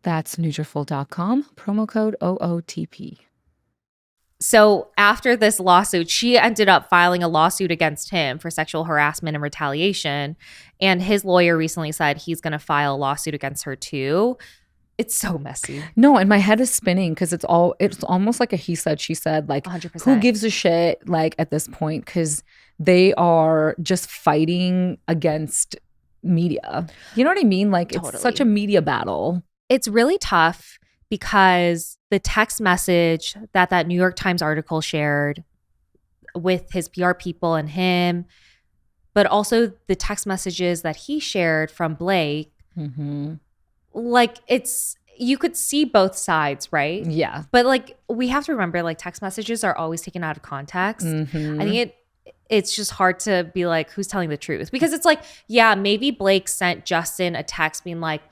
That's Nutrafol.com, promo code OOTP. So after this lawsuit, she ended up filing a lawsuit against him for sexual harassment and retaliation. And his lawyer recently said he's going to file a lawsuit against her too. It's so messy. No, and my head is spinning because it's almost like a he said, she said, like 100%. who gives a shit like at this point, because they are just fighting against media. You know what I mean? Like Totally. it's such a media battle. It's really tough because the text message that New York Times article shared with his PR people and him, but also the text messages that he shared from Blake, like you could see both sides, right? Yeah. But like we have to remember, like text messages are always taken out of context. I think it's just hard to be like, who's telling the truth? Because it's like, yeah, maybe Blake sent Justin a text being like,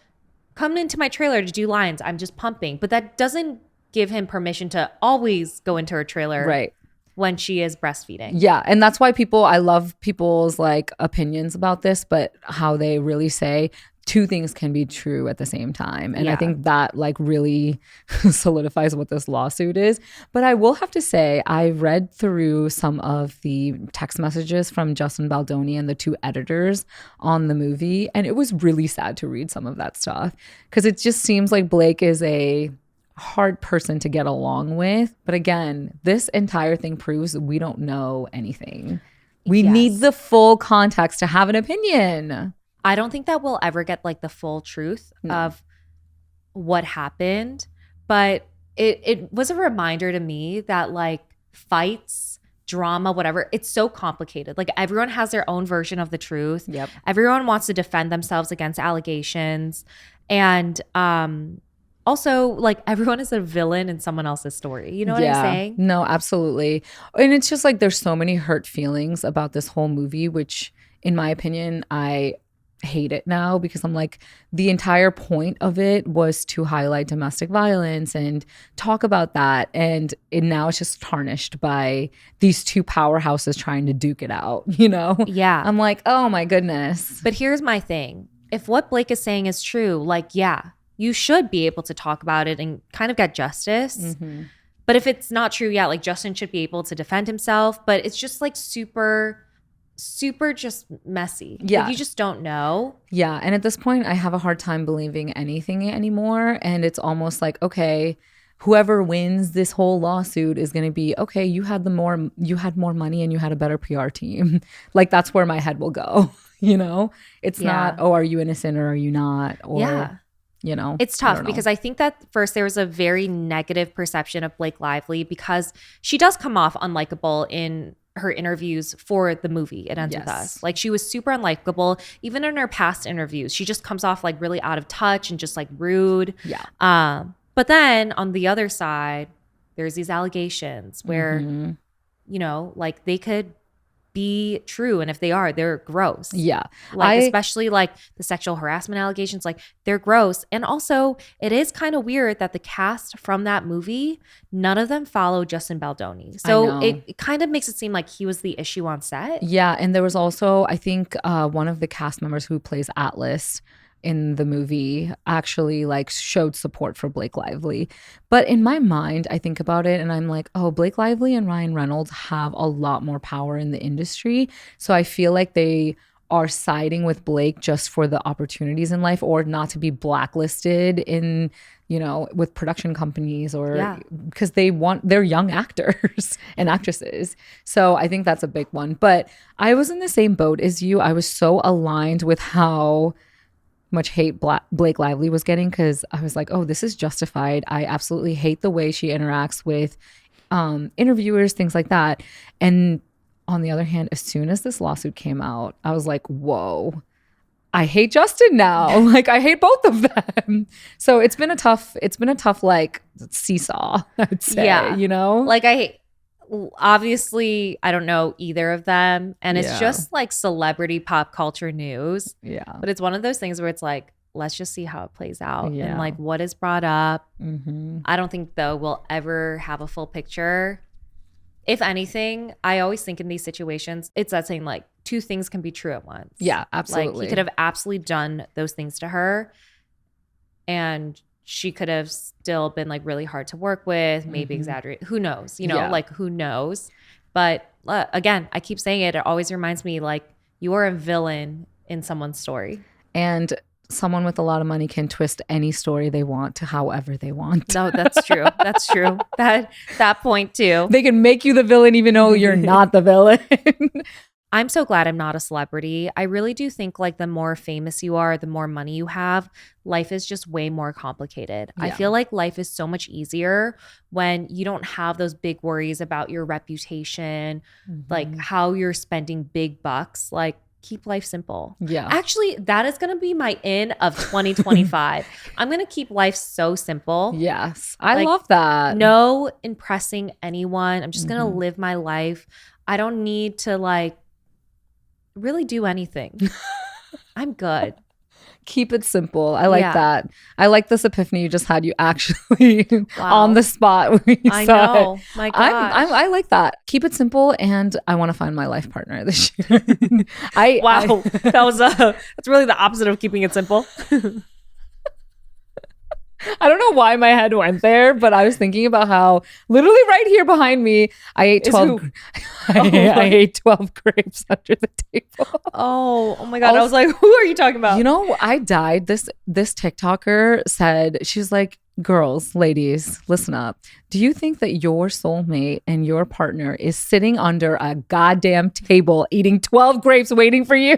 come into my trailer to do lines. I'm just pumping. But that doesn't give him permission to always go into her trailer. Right. When she is breastfeeding. Yeah. And that's why I love people's like opinions about this, but how they really say two things can be true at the same time. And I think that like really solidifies what this lawsuit is. But I will have to say, I read through some of the text messages from Justin Baldoni and the two editors on the movie. And it was really sad to read some of that stuff because it just seems like Blake is a hard person to get along with. But again, this entire thing proves we don't know anything. We need the full context to have an opinion. I don't think that we'll ever get like the full truth of what happened, but it was a reminder to me that like fights, drama, whatever, it's so complicated. Like everyone has their own version of the truth. Yep. Everyone wants to defend themselves against allegations. And also, like everyone is a villain in someone else's story. You know what I'm saying? No, absolutely. And it's just like there's so many hurt feelings about this whole movie, which in my opinion, I hate it now because I'm like, the entire point of it was to highlight domestic violence and talk about that. And now it's just tarnished by these two powerhouses trying to duke it out, you know? Yeah. I'm like, oh my goodness. But here's my thing. If what Blake is saying is true, like, yeah, you should be able to talk about it and kind of get justice. But if it's not true, yeah, like Justin should be able to defend himself. But it's just like super just messy. Yeah. Like, you just don't know. Yeah. And at this point, I have a hard time believing anything anymore. And it's almost like, okay, whoever wins this whole lawsuit is going to be, okay, you had more money and you had a better PR team. Like that's where my head will go. You know, it's not, oh, are you innocent or are you not? Or, you know, it's tough because I think that first there was a very negative perception of Blake Lively because she does come off unlikable in her interviews for the movie It Ends With Us. Like she was super unlikable. Even in her past interviews, she just comes off like really out of touch and just like rude. Yeah. But then on the other side, there's these allegations where, you know, like they could be true. And if they are, they're gross. Yeah. Like especially like the sexual harassment allegations, like they're gross. And also it is kind of weird that the cast from that movie, none of them follow Justin Baldoni. So it kind of makes it seem like he was the issue on set. Yeah. And there was also, I think one of the cast members who plays Atlas in the movie actually like showed support for Blake Lively. But in my mind, I think about it and I'm like, oh, Blake Lively and Ryan Reynolds have a lot more power in the industry. So I feel like they are siding with Blake just for the opportunities in life or not to be blacklisted in, you know, with production companies or because they're young actors and actresses. So I think that's a big one. But I was in the same boat as you. I was so aligned with how much hate Blake Lively was getting because I was like, oh, this is justified. I absolutely hate the way she interacts with interviewers, things like that. And on the other hand, as soon as this lawsuit came out, I was like, whoa, I hate Justin now. Like I hate both of them. So it's been a tough like seesaw, I would say, you know? Like obviously I don't know either of them and it's just like celebrity pop culture news, but it's one of those things where it's like, let's just see how it plays out and like what is brought up. I don't think though we'll ever have a full picture. If anything, I always think in these situations it's that saying like two things can be true at once. Yeah, absolutely. Like he could have absolutely done those things to her and she could have still been like really hard to work with, maybe exaggerate. Who knows? You know, like who knows? But again, I keep saying it. It always reminds me like you are a villain in someone's story. And someone with a lot of money can twist any story they want to however they want. No, that's true. That's true. That point too. They can make you the villain even though you're not the villain. I'm so glad I'm not a celebrity. I really do think like the more famous you are, the more money you have, life is just way more complicated. I feel like life is so much easier when you don't have those big worries about your reputation, like how you're spending big bucks. Like, keep life simple. Yeah. Actually, that is going to be my in of 2025. I'm going to keep life so simple. Yes. I love that. No impressing anyone. I'm just going to live my life. I don't need to like really do anything. I'm good. Keep it simple. I like that. I like this epiphany you just had. You actually on the spot. I know. My gosh. I like that. Keep it simple, and I want to find my life partner this year. That's really the opposite of keeping it simple. I don't know why my head went there, but I was thinking about how literally right here behind me, I ate 12 I ate 12 grapes under the table. Oh my God. I was like, who are you talking about? You know, I died. This TikToker said, she's like, girls, ladies, listen up. Do you think that your soulmate and your partner is sitting under a goddamn table eating 12 grapes waiting for you?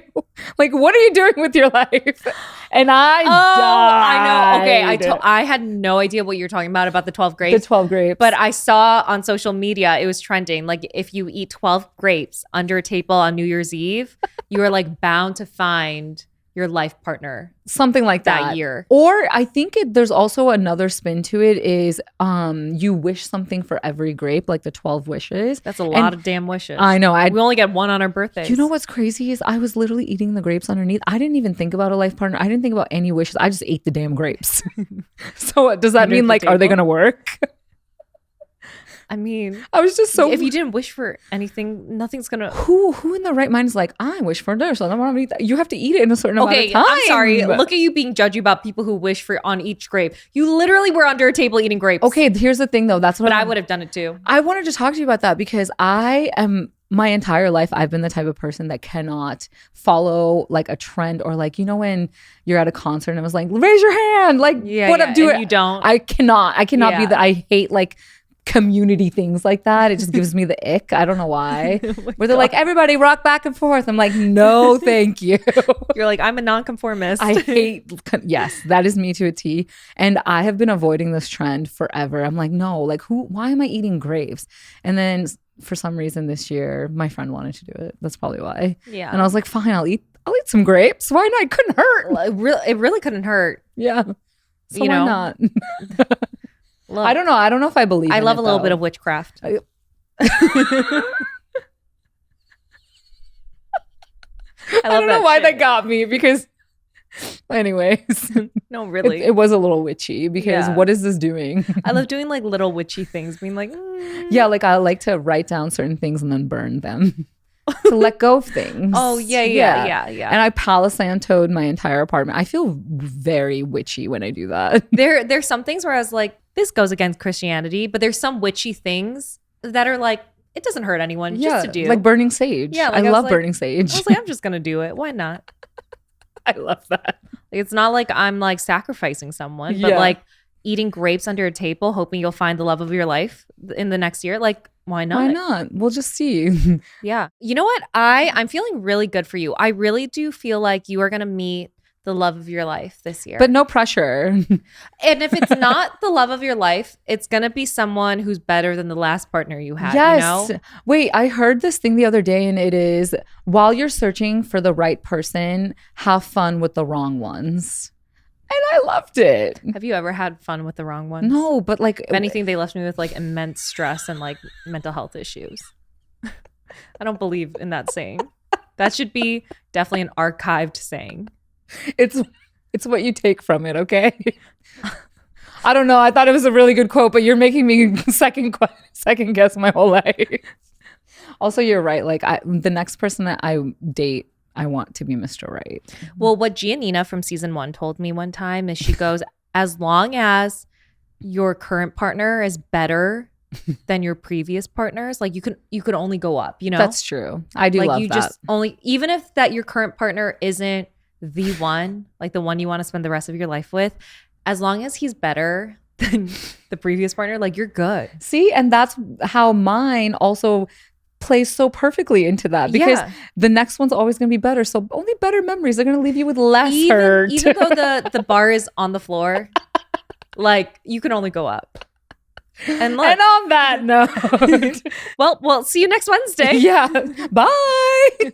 Like, what are you doing with your life? And I died. I know. Okay, I had no idea what you were talking about the 12 grapes. The 12 grapes. But I saw on social media, it was trending. Like, if you eat 12 grapes under a table on New Year's Eve, you are like bound to find your life partner. Something like that year. Or I think there's also another spin to it is you wish something for every grape, like the 12 wishes. That's a lot of damn wishes. I know. We only get one on our birthdays. You know what's crazy is I was literally eating the grapes underneath. I didn't even think about a life partner. I didn't think about any wishes. I just ate the damn grapes. So does that mean like, are they going to work? I mean, I was just so. If you didn't wish for anything, nothing's gonna. Who in the right mind is like, I wish for this, so I don't want to eat that. You have to eat it in a certain amount of time. I'm sorry. Look at you being judgy about people who wish for on each grape. You literally were under a table eating grapes. Okay, here's the thing though. That's what. But I would have done it too. I wanted to talk to you about that because I am. My entire life, I've been the type of person that cannot follow like a trend or like, you know, when you're at a concert and it was like, raise your hand, like, what up, do it. You don't. I cannot be that. I hate like community things like that. It just gives me the ick. I don't know why. Where they're like, everybody rock back and forth. I'm like, no, thank you. You're like, I'm a nonconformist. I hate, yes, that is me to a T. And I have been avoiding this trend forever. I'm like, no, like why am I eating grapes? And then for some reason this year, my friend wanted to do it. That's probably why. Yeah. And I was like, fine, I'll eat some grapes. Why not? It couldn't hurt. It really couldn't hurt. Yeah. So why not? Look, I don't know. I don't know if I believe I in love it, a little though. bit of witchcraft. I don't know why that got me because anyways. No, really. It was a little witchy because what is this doing? I love doing like little witchy things, being like, yeah, like I like to write down certain things and then burn them. To let go of things. Oh, yeah. And I Palo Santo'd my entire apartment. I feel very witchy when I do that. There's some things where I was like, this goes against Christianity, but there's some witchy things that are like, it doesn't hurt anyone just to do. Like burning sage. Yeah, like I love burning sage. I was like, I'm just going to do it. Why not? I love that. Like, it's not like I'm like sacrificing someone, but like eating grapes under a table, hoping you'll find the love of your life in the next year. Like, why not? Why not? We'll just see. Yeah. You know what? I'm feeling really good for you. I really do feel like you are going to meet the love of your life this year. But no pressure. And if it's not the love of your life, it's going to be someone who's better than the last partner you had. Yes. You know? Wait, I heard this thing the other day and it is, while you're searching for the right person, have fun with the wrong ones. And I loved it. Have you ever had fun with the wrong ones? No, but like... If anything, they left me with like immense stress and like mental health issues. I don't believe in that saying. That should be definitely an archived saying. It's what you take from it, okay? I don't know. I thought it was a really good quote, but you're making me second guess my whole life. Also, you're right. Like the next person that I date, I want to be Mr. Right. Well, what Giannina from season 1 told me one time is she goes, as long as your current partner is better than your previous partners, like you could only go up, you know? That's true. I do like love you that. Just only, even if that your current partner isn't the one, like the one you want to spend the rest of your life with, as long as he's better than the previous partner, like you're good. See, and that's how mine also plays so perfectly into that, because the next one's always going to be better. So only better memories are going to leave you with less hurt. Even though the bar is on the floor, like you can only go up. And on that note, well, see you next Wednesday. Yeah. Bye.